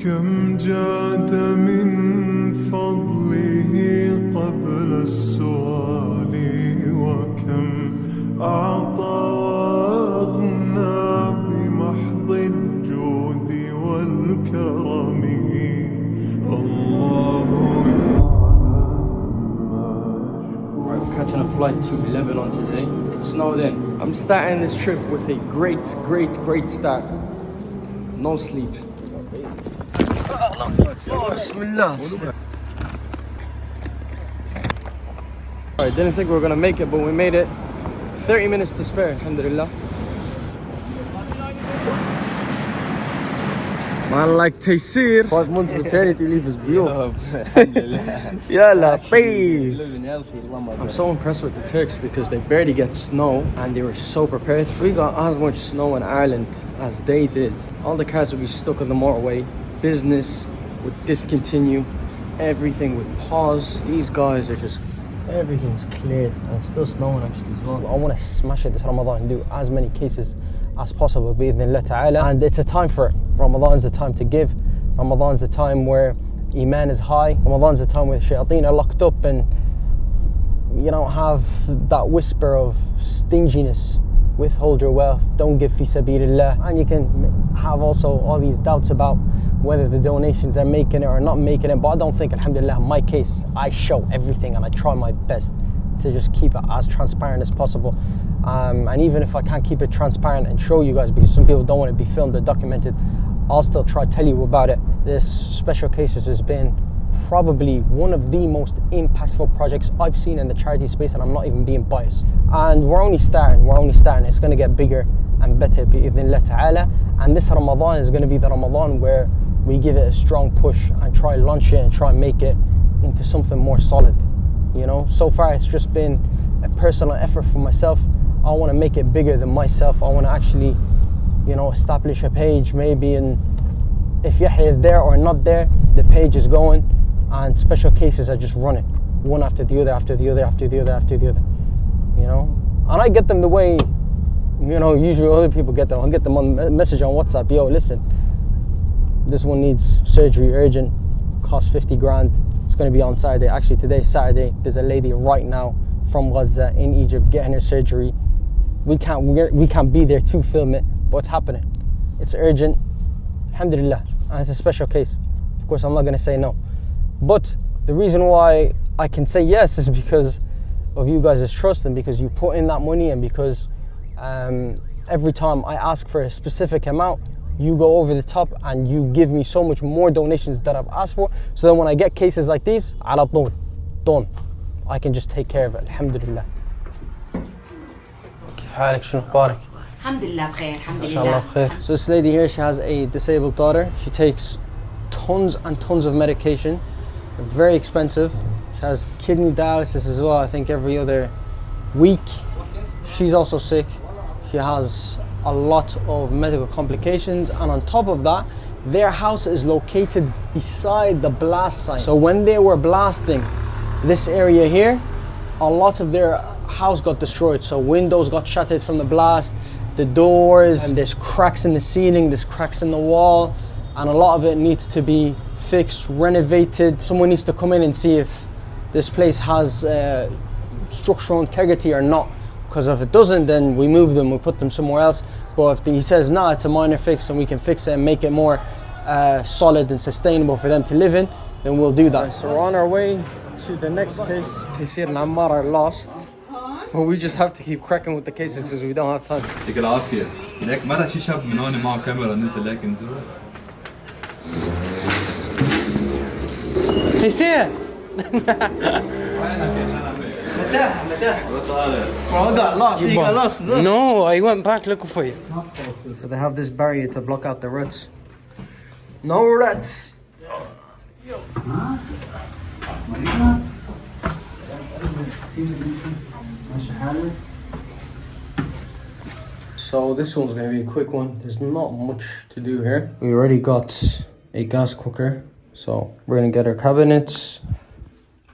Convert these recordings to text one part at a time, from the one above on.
كم جاد من فضله قبل السؤال وكم أعطى وأغنى بمحض الجود والكرم الله. We're catching a flight to Lebanon today. It snowed in. I'm starting this trip with a great start. No sleep. Bismillah. I didn't think we were gonna make it, but we made it. 30 minutes to spare, alhamdulillah. Man, like Taysir. 5 months maternity leave is beautiful. Yeah, I'm so impressed with the Turks because they barely get snow and they were so prepared. We got as much snow in Ireland as they did. All the cars would be stuck on the motorway. Business would discontinue. Everything would pause. These guys are just, everything's cleared and it's still snowing actually as well. I want to smash it this Ramadan and do as many cases as possible bi'idhnillah ta'ala. And it's a time for it. Ramadan's a time to give. Ramadan's a time where Iman is high. Ramadan's a time where shayateen are locked up and you don't have that whisper of stinginess. Withhold your wealth, don't give fi sabilillah. And you can have also all these doubts about whether the donations are making it or not making it, but I don't think, alhamdulillah, in my case, I show everything and I try my best to just keep it as transparent as possible. And even if I can't keep it transparent and show you guys, because some people don't want to be filmed or documented, I'll still try to tell you about it. This Special Cases has been probably one of the most impactful projects I've seen in the charity space, and I'm not even being biased. And we're only starting. It's going to get bigger and better bi'idhnillah ta'ala. And this Ramadan is going to be the Ramadan where we give it a strong push and try to launch it and try and make it into something more solid. You know, so far it's just been a personal effort for myself. I want to make it bigger than myself. I want to actually, you know, establish a page maybe, and if Yahya is there or not there, the page is going and Special Cases are just running one after the other, after the other, after the other, after the other, you know. And I get them the way, you know, usually other people get them. I'll get them on message on WhatsApp. Yo, listen, this one needs surgery urgent, costs 50 grand. It's going to be on Saturday. Actually, today's Saturday. There's a lady right now from Gaza in Egypt getting her surgery. We can't be there to film it, but it's happening. It's urgent, alhamdulillah, and it's a special case. Of course, I'm not going to say no. But the reason why I can say yes is because of you guys' trust and because you put in that money, and because every time I ask for a specific amount, you go over the top and you give me so much more donations that I've asked for. So then when I get cases like these, ala طول, done. I can just take care of it, alhamdulillah. كيف حالك؟ شنو أخبارك؟ الحمد لله بخير الحمد لله. إن شاء الله بخير. So this lady here, she has a disabled daughter. She takes tons and tons of medication, very expensive. She has kidney dialysis as well, I think every other week. She's also sick. She has a lot of medical complications, and on top of that, their house is located beside the blast site. So when they were blasting this area here, a lot of their house got destroyed. So windows got shattered from the blast, the doors, and there's cracks in the ceiling, there's cracks in the wall, and a lot of it needs to be fixed, renovated. Someone needs to come in and see if this place has structural integrity or not. Because if it doesn't, then we move them, we put them somewhere else. But if he says, nah, it's a minor fix and we can fix it and make it more solid and sustainable for them to live in, then we'll do that. So we're on our way to the next case. Taysir and Ammar are lost, but we just have to keep cracking with the cases because we don't have time. يعطيك العافية. لك مرة شي شاب من هون معه كاميرا نزل لك انزل. Taysir! No, I went back looking for you. So they have this barrier to block out the rats. No rats! So this one's going to be a quick one. There's not much to do here. We already got a gas cooker, so we're going to get our cabinets.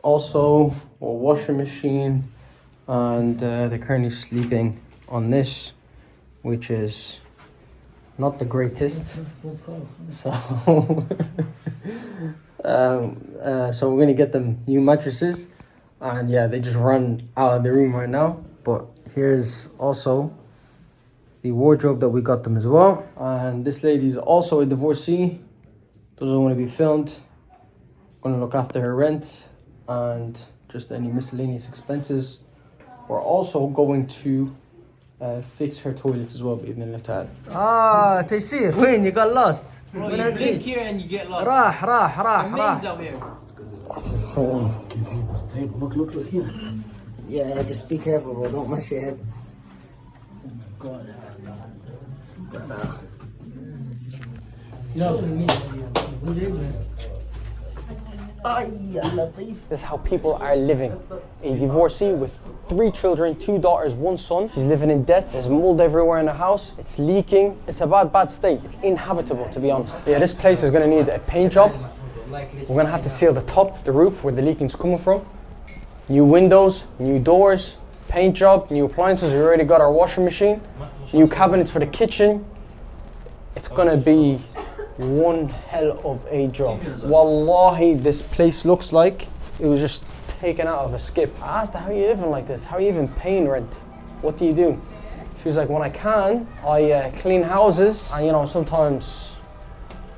Also, a washing machine, and they're currently sleeping on this, which is not the greatest. So, so we're gonna get them new mattresses, and yeah, they just run out of the room right now. But here's also the wardrobe that we got them as well. And this lady is also a divorcee, doesn't want to be filmed. Gonna look after her rent and just any miscellaneous expenses. We're also going to fix her toilet as well. Taysir, when you got lost? Bro, you blink here and you get lost. راح Maze out here. This is so... This table. Look here. Yeah, just be careful, bro. Don't mash your head. God. This is how people are living. A divorcee with 3 children, 2 daughters, 1 son. She's living in debt. There's mold everywhere in the house. It's leaking. It's a bad state. It's inhabitable, to be honest. Yeah, this place is gonna need a paint job. We're gonna have to seal the top, the roof, where the leaking's coming from. New windows, new doors, paint job, new appliances. We already got our washing machine. New cabinets for the kitchen. It's gonna be one hell of a job. Wallahi, this place looks like it was just taken out of a skip. I asked her, how are you living like this? How are you even paying rent? What do you do? She was like, when I can, I clean houses, and you know, sometimes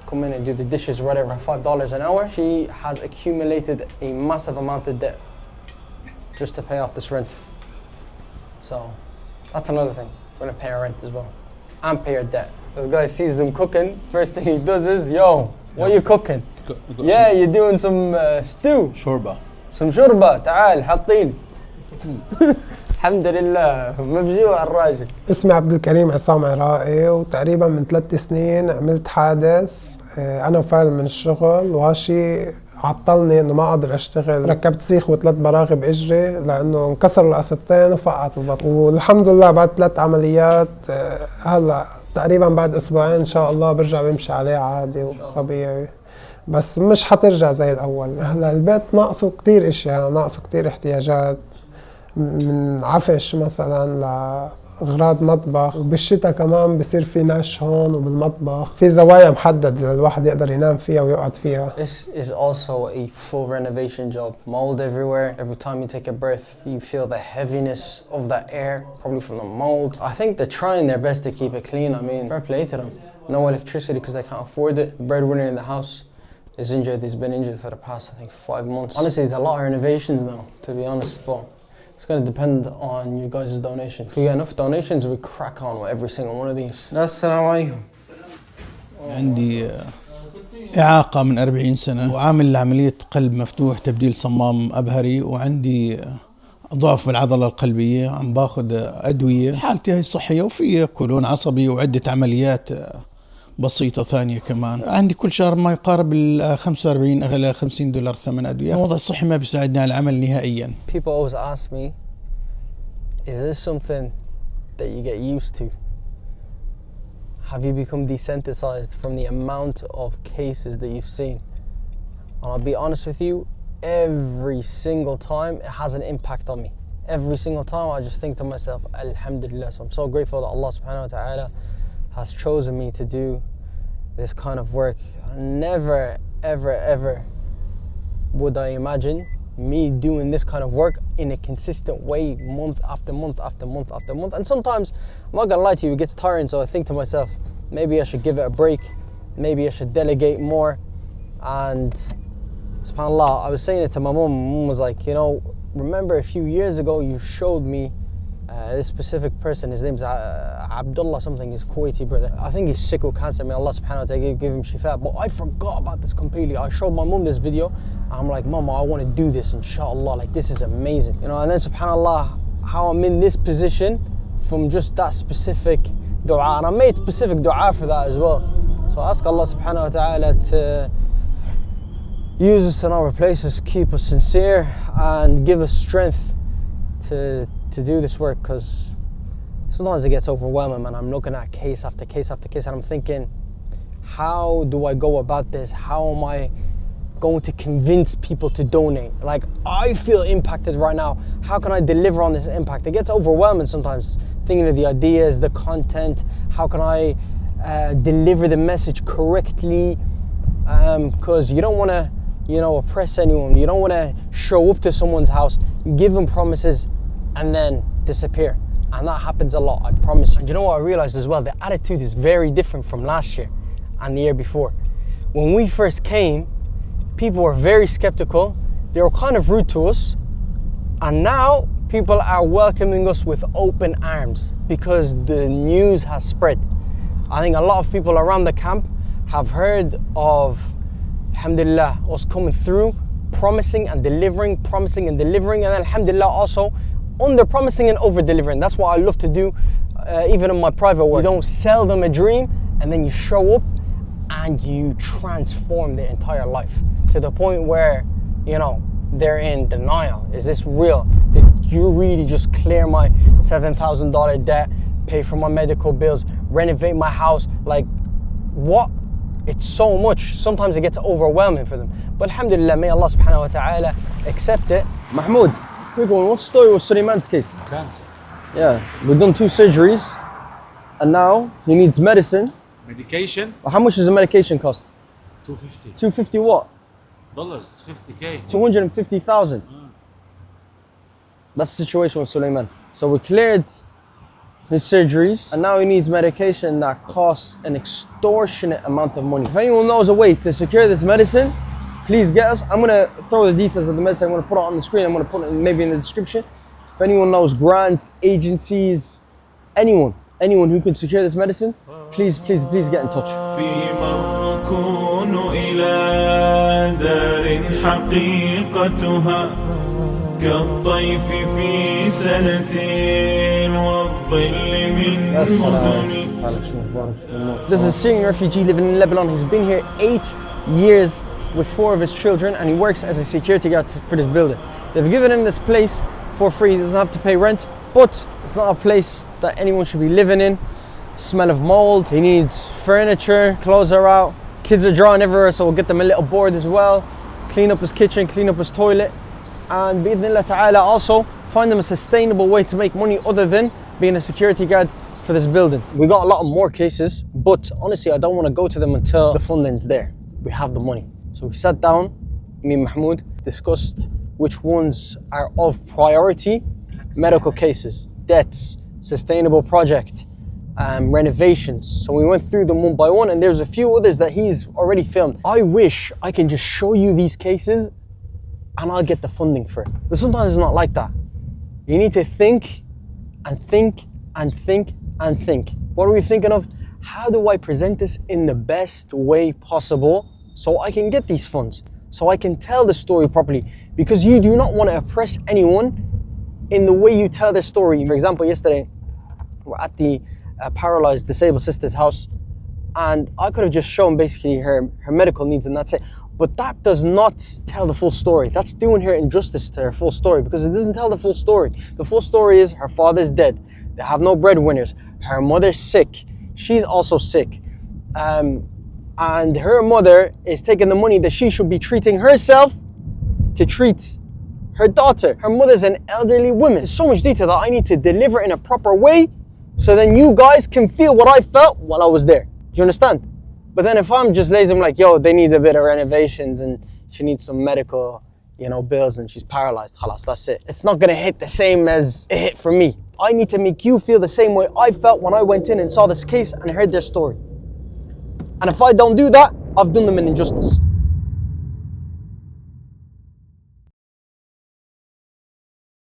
come in and do the dishes or whatever, $5 an hour. She has accumulated a massive amount of debt just to pay off this rent. So that's another thing. We're gonna pay our rent as well and pay our debt. This guy sees them cooking. First thing he does is, yo, what are you cooking? Yeah, you're doing some stew. شوربة. Some shurba. تعال حطين. الحمد لله مبجوع الراجل. اسمي عبد الكريم عصام عراقي، وتقريبا من 3 سنين عملت حادث انا وفاعل من الشغل، وهالشي عطلني انه ما اقدر اشتغل. ركبت سيخ و3 براغي باجري لانه انكسروا القصبتين وفقعت البطن، والحمد لله بعد 3 عمليات هلا تقريبا بعد اسبوعين ان شاء الله برجع بمشي عليه عادي وطبيعي، بس مش حترجع زي الاول. هلا البيت ناقصه كتير اشياء، ناقصه كتير احتياجات، من عفش مثلا لاغراض مطبخ، وبالشتاء كمان بصير في نش هون وبالمطبخ، في زوايا محدد للواحد يقدر ينام فيها ويقعد فيها. This is also a full renovation job. Mold everywhere. Every time you take a breath, you feel the heaviness of that air, probably from the mold. I think they're trying their best to keep it clean. I mean, fair play to them. No electricity because they can't afford it. Breadwinner in the house is injured. He's been injured for the past, I think, 5 months. Honestly, there's a lot of renovations now, to be honest, but it's going to depend on you guys' donations. If we get enough donations, we crack on with every single one of these. Assalamu alaikum. عندي إعاقة من 40 سنة، وعامل عملية قلب مفتوح تبديل صمام أبهري، وعندي ضعف بالعضلة القلبية، عم باخذ أدوية. حالتي هي صحية، وفي كولون عصبي وعدة عمليات بسيطة ثانية كمان. عندي كل شهر ما يقارب ال 45 إلى 50 دولار ثمن أدوية. الوضع الصحي ما بيساعدني على العمل نهائيا. People always ask me, is this something that you get used to? Have you become desensitized from the amount of cases that you've seen? And I'll be honest with you, every single time it has an impact on me. Every single time I just think to myself, Alhamdulillah. So I'm so grateful that Allah subhanahu wa ta'ala has chosen me to do this kind of work. Never, ever would I imagine me doing this kind of work in a consistent way, month after month after month after month. And sometimes, I'm not gonna lie to you, it gets tiring, so I think to myself, maybe I should give it a break, maybe I should delegate more. And subhanAllah, I was saying it to my mum. Mum was like, you know, remember a few years ago you showed me this specific person, his name's Abdullah something, his Kuwaiti brother. I think he's sick with cancer, may Allah subhanahu wa ta'ala give him shifa. But I forgot about this completely. I showed my mum this video, and I'm like, Mama, I want to do this, inshallah, like this is amazing. You know, and then subhanallah, how I'm in this position from just that specific dua. And I made specific dua for that as well. So I ask Allah subhanahu wa ta'ala to use us in our places, keep us sincere, and give us strength to do this work, because sometimes it gets overwhelming, man. I'm looking at case after case after case, and I'm thinking, how do I go about this? How am I going to convince people to donate? Like, I feel impacted right now. How can I deliver on this impact? It gets overwhelming sometimes, thinking of the ideas, the content. How can I deliver the message correctly, because you don't want to, oppress anyone. You don't want to show up to someone's house, give them promises, and then disappear. And that happens a lot, I promise you. And you know what I realized as well? The attitude is very different from last year and the year before. When we first came, people were very skeptical. They were kind of rude to us. And now people are welcoming us with open arms because the news has spread. I think a lot of people around the camp have heard of, alhamdulillah, us coming through, promising and delivering, and then alhamdulillah also under promising and over delivering. That's what I love to do, even in my private work. You don't sell them a dream and then you show up and you transform their entire life to the point where, they're in denial. Is this real? Did you really just clear my $7,000 debt, pay for my medical bills, renovate my house? Like, what? It's so much. Sometimes it gets overwhelming for them. But alhamdulillah, may Allah subhanahu wa ta'ala accept it. Mahmoud, quick one, what's the story with Suleiman's case? Cancer. Yeah, we've done 2 surgeries and now he needs medicine. Medication, How much does the medication cost? $250. 250 what? It's 50K. 250,000. That's the situation with Suleiman. So we cleared his surgeries and now he needs medication that costs an extortionate amount of money. If anyone knows a way to secure this medicine, please get us. I'm gonna throw the details of the medicine. I'm gonna put it on the screen. I'm gonna put it maybe in the description. If anyone knows grants, agencies, anyone who can secure this medicine, please get in touch. كالطيف في سنة والظل من مدن. This is a Syrian refugee living in Lebanon. He's been here 8 years with 4 of his children and he works as a security guard for this building. They've given him this place for free. He doesn't have to pay rent, but it's not a place that anyone should be living in. Smell of mold. He needs furniture, clothes are out, kids are drawing everywhere, so we'll get them a little board as well. Clean up his kitchen, clean up his toilet. And bi'idhnillah ta'ala also find them a sustainable way to make money other than being a security guard for this building. We got a lot of more cases, but honestly I don't want to go to them until the funding's there. We have the money. So we sat down, me and Mahmoud, discussed which ones are of priority: medical cases, debts, sustainable project, renovations. So we went through them one by one and there's a few others that he's already filmed. I wish I can just show you these cases and I'll get the funding for it. But sometimes it's not like that. You need to think and think and think and think. What are we thinking of? How do I present this in the best way possible so I can get these funds, so I can tell the story properly? Because you do not want to oppress anyone in the way you tell their story. For example, yesterday, we're at the paralyzed disabled sister's house and I could have just shown basically her medical needs and that's it. But that does not tell the full story. That's doing her injustice to her full story because it doesn't tell the full story. The full story is her father's dead. They have no breadwinners. Her mother's sick. She's also sick. And her mother is taking the money that she should be treating herself to treat her daughter. Her mother's an elderly woman. There's so much detail that I need to deliver in a proper way so then you guys can feel what I felt while I was there. Do you understand? But then if I'm just lazy, I'm like, yo, they need a bit of renovations and she needs some medical, bills and she's paralyzed. Khalas, that's it. It's not gonna hit the same as it hit for me. I need to make you feel the same way I felt when I went in and saw this case and heard their story. And if I don't do that, I've done them an injustice.